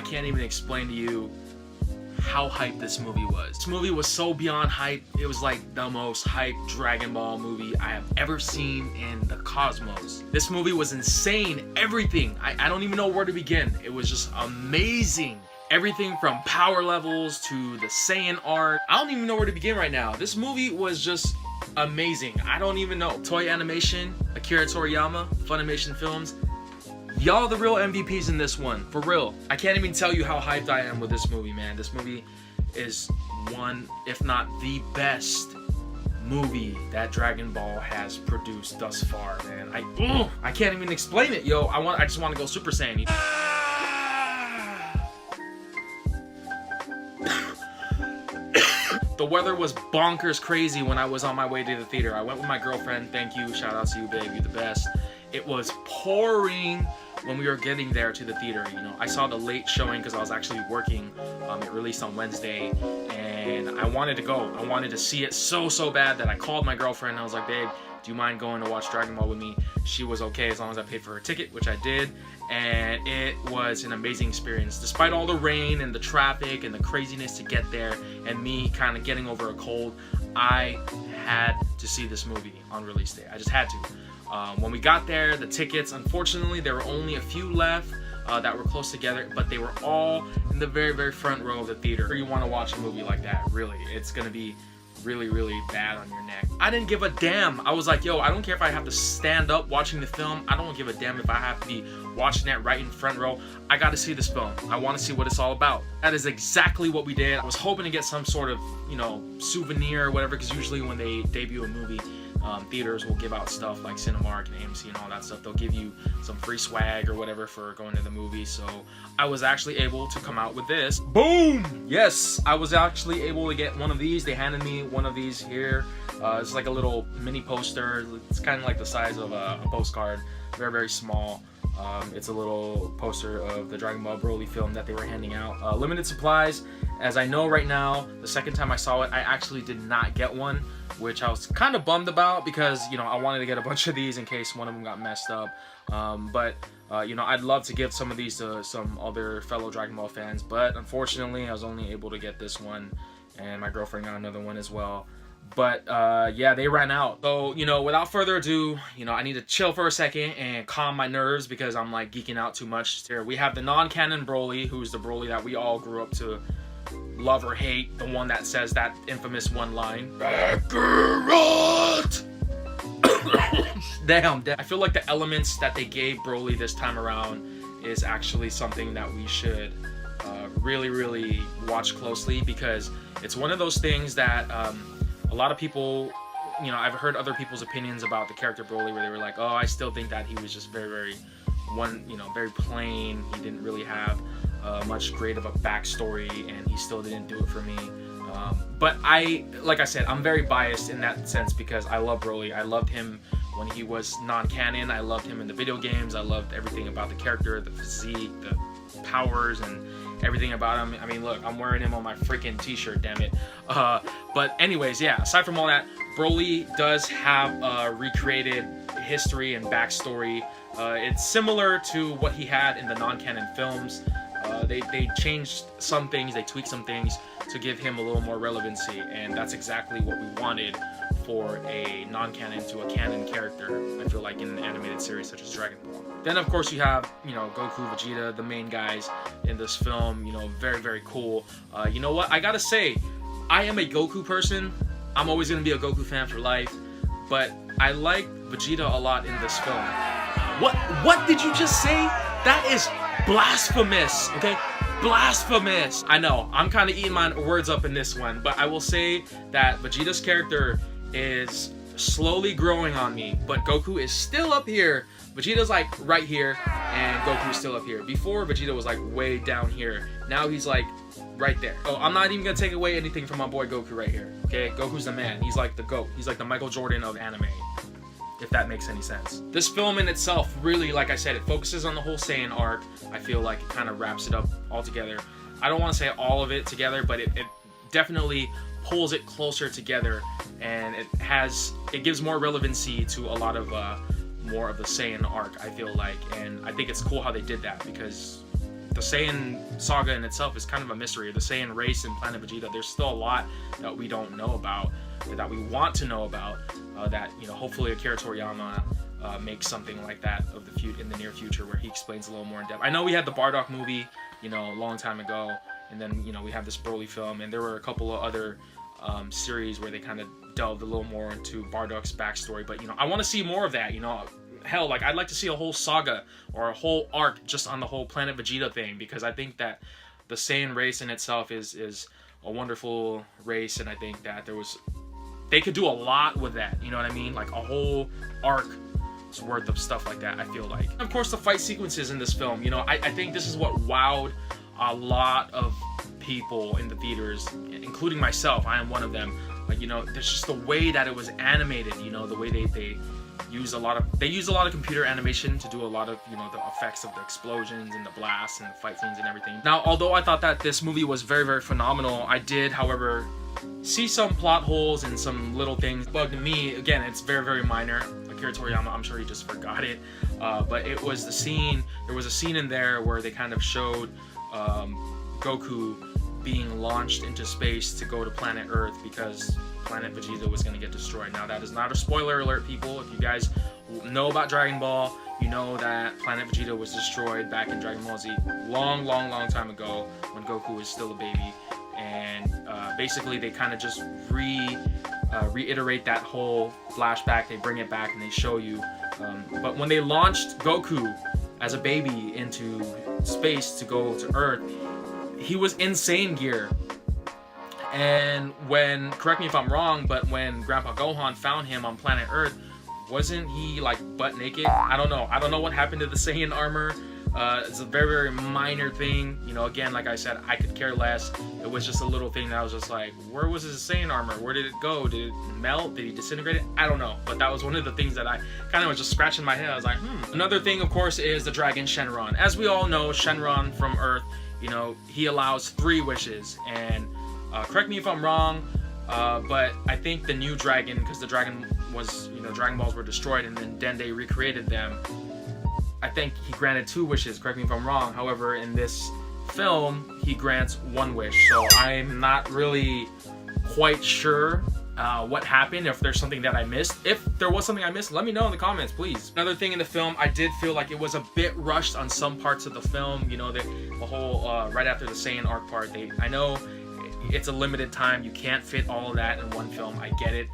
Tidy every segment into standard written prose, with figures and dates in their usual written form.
can't even explain to you how hyped this movie was. This movie was so beyond hype. It was like the most hyped Dragon Ball movie I have ever seen in the cosmos. This movie was insane. Everything. I don't even know where to begin. It was just amazing. Everything from power levels to the Saiyan art. I don't even know where to begin right now. This movie was just amazing. I don't even know. Toei Animation, Akira Toriyama, Funimation Films. Y'all the real MVPs in this one, for real. I can't even tell you how hyped I am with this movie, man. This movie is one, if not the best movie that Dragon Ball has produced thus far, man. I can't even explain it, yo. I just want to go Super Saiyan. The weather was bonkers crazy when I was on my way to the theater. I went with my girlfriend. Thank you. Shout out to you, babe. You're the best. It was pouring when we were getting there to the theater. You know, I saw the late showing because I was actually working. It released on Wednesday, and I wanted to go. I wanted to see it so bad that I called my girlfriend. And I was like, babe, do you mind going to watch Dragon Ball with me? She was okay as long as I paid for her ticket, which I did. And it was an amazing experience. Despite all the rain and the traffic and the craziness to get there and me kind of getting over a cold, I had to see this movie on release day. I just had to. When we got there, the tickets, unfortunately, there were only a few left that were close together, but they were all in the very front row of the theater. If you want to watch a movie like that, really, it's going to be really bad on your neck. I didn't give a damn. I was like, yo, I don't care if I have to stand up watching the film. I don't give a damn if I have to be watching it right in front row. I got to see this film. I want to see what it's all about. That is exactly what we did. I was hoping to get some sort of, you know, souvenir or whatever, because usually when they debut a movie, theaters will give out stuff like Cinemark and AMC and all that stuff. They'll give you some free swag or whatever for going to the movie. So I was actually able to come out with this. Boom! Yes, I was actually able to get one of these. They handed me one of these here. It's like a little mini poster. It's kind of like the size of a postcard. Very small. It's a little poster of the Dragon Ball Broly film that they were handing out. Limited supplies. As I know right now, the second time I saw it, I actually did not get one, which I was kind of bummed about because, you know, I wanted to get a bunch of these in case one of them got messed up. You know, I'd love to give some of these to some other fellow Dragon Ball fans, but unfortunately, I was only able to get this one, and my girlfriend got another one as well. But yeah, they ran out. So, you know, without further ado, you know, I need to chill for a second and calm my nerves because I'm like geeking out too much here. We have the non-canon Broly, who's the Broly that we all grew up to love or hate, the one that says that infamous one line, Kakarot! Damn. I feel like the elements that they gave Broly this time around is actually something that we should really watch closely, because it's one of those things that a lot of people, you know, I've heard other people's opinions about the character Broly where they were like, oh, I still think that he was just very plain. He didn't really have much great of a backstory, and he still didn't do it for me. But like I said, I'm very biased in that sense because I love Broly. I loved him when he was non-canon. I loved him in the video games. I loved everything about the character, the physique, the powers, and everything about him. I mean, look, I'm wearing him on my freaking t-shirt, damn it. But anyways, yeah, aside from all that, Broly does have a recreated history and backstory. It's similar to what he had in the non-canon films. They changed some things, they tweaked some things to give him a little more relevancy, and that's exactly what we wanted for a non-canon to a canon character, I feel like, in an animated series such as Dragon Ball. Then of course you have, you know, Goku, Vegeta, the main guys in this film, you know, very cool. You know what, I gotta say, I am a Goku person. I'm always gonna be a Goku fan for life, but I like Vegeta a lot in this film. What did you just say? That is blasphemous, okay? Blasphemous. I know, I'm kind of eating my words up in this one, but I will say that Vegeta's character is slowly growing on me, but Goku is still up here. Vegeta's like right here, and Goku's still up here. Before, Vegeta was like way down here. Now he's like right there. Oh, I'm not even gonna take away anything from my boy Goku right here, okay? Goku's the man. He's like the GOAT. He's like the Michael Jordan of anime, if that makes any sense. This film in itself, really, like I said, it focuses on the whole Saiyan arc. I feel like it kind of wraps it up all together. I don't want to say all of it together, but it definitely pulls it closer together, and it gives more relevancy to a lot of more of the Saiyan arc, I feel like. And I think it's cool how they did that, because the Saiyan saga in itself is kind of a mystery. The Saiyan race in Planet Vegeta, there's still a lot that we don't know about, that we want to know about, that, you know, hopefully Akira Toriyama makes something like that of in the near future, where he explains a little more in depth. I know we had the Bardock movie, you know, a long time ago, and then, you know, we have this Broly film, and there were a couple of other series where they kind of delved a little more into Bardock's backstory. But, you know, I want to see more of that, you know. Hell, like, I'd like to see a whole saga or a whole arc just on the whole Planet Vegeta thing, because I think that the Saiyan race in itself is a wonderful race, and I think that they could do a lot with that, you know what I mean? Like a whole arc worth of stuff like that, I feel like. And of course, the fight sequences in this film, you know, I think this is what wowed a lot of people in the theaters, including myself. I am one of them. Like, you know, there's just the way that it was animated, you know, the way they use a lot of computer animation to do a lot of, you know, the effects of the explosions and the blasts and the fight scenes and everything. Now, although I thought that this movie was very, very phenomenal, I did, however, see some plot holes and some little things bugged me. Again, it's very, very minor. Akira Toriyama, I'm sure he just forgot it. But it was the scene, there was a scene in there where they kind of showed Goku being launched into space to go to planet Earth because Planet Vegeta was going to get destroyed. Now, that is not a spoiler alert, people. If you guys know about Dragon Ball, you know that Planet Vegeta was destroyed back in Dragon Ball Z long, long, long time ago when Goku was still a baby. And basically they kind of just reiterate that whole flashback. They bring it back and they show you. But when they launched Goku as a baby into space to go to Earth, he was in Saiyan gear. And when, correct me if I'm wrong, but when Grandpa Gohan found him on planet Earth, wasn't he like butt naked? I don't know what happened to the Saiyan armor. It's a very, very minor thing. You know, again, like I said, I could care less. It was just a little thing that I was just like, where was his Saiyan armor? Where did it go? Did it melt? Did he disintegrate it? I don't know. But that was one of the things that I kind of was just scratching my head. I was like, Another thing, of course, is the dragon Shenron. As we all know, Shenron from Earth, you know, he allows 3 wishes. And correct me if I'm wrong, but I think the new dragon, because the dragon was, you know, Dragon Balls were destroyed and then Dende recreated them, I think he granted 2 wishes, correct me if I'm wrong. However, in this film, he grants 1 wish. So I'm not really quite sure what happened, if there's something that I missed. If there was something I missed, let me know in the comments, please. Another thing in the film, I did feel like it was a bit rushed on some parts of the film. You know, the whole, right after the Saiyan arc part, I know it's a limited time. You can't fit all of that in one film. I get it.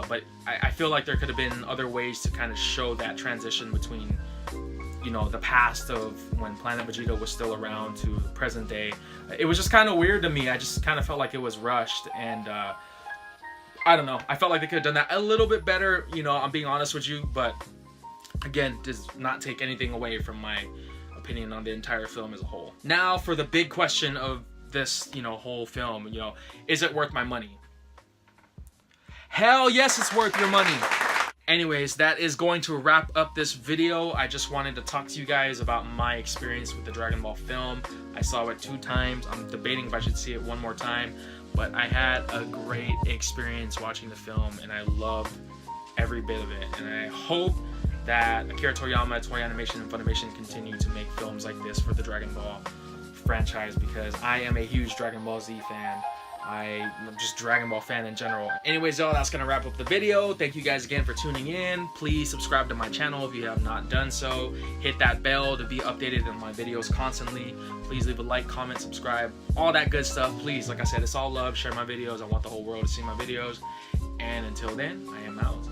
But I feel like there could have been other ways to kind of show that transition between, you know, the past of when Planet Vegeta was still around to present day. It was just kind of weird to me. I just kind of felt like it was rushed, and I don't know. I felt like they could have done that a little bit better, you know, I'm being honest with you. But again, does not take anything away from my opinion on the entire film as a whole. Now for the big question of this, you know, whole film, you know, is it worth my money? Hell yes, it's worth your money. Anyways, that is going to wrap up this video. I just wanted to talk to you guys about my experience with the Dragon Ball film. I saw it 2 times. I'm debating if I should see it 1 more time, but I had a great experience watching the film, and I loved every bit of it. And I hope that Akira Toriyama, Toei Animation, and Funimation continue to make films like this for the Dragon Ball franchise, because I am a huge Dragon Ball Z fan. I'm just Dragon Ball fan in general. Anyways, y'all, that's gonna wrap up the video. Thank you guys again for tuning in. Please subscribe to my channel if you have not done so. Hit that bell to be updated on my videos constantly. Please leave a like, comment, subscribe, all that good stuff. Please, like I said, it's all love. Share my videos. I want the whole world to see my videos. And until then, I am out.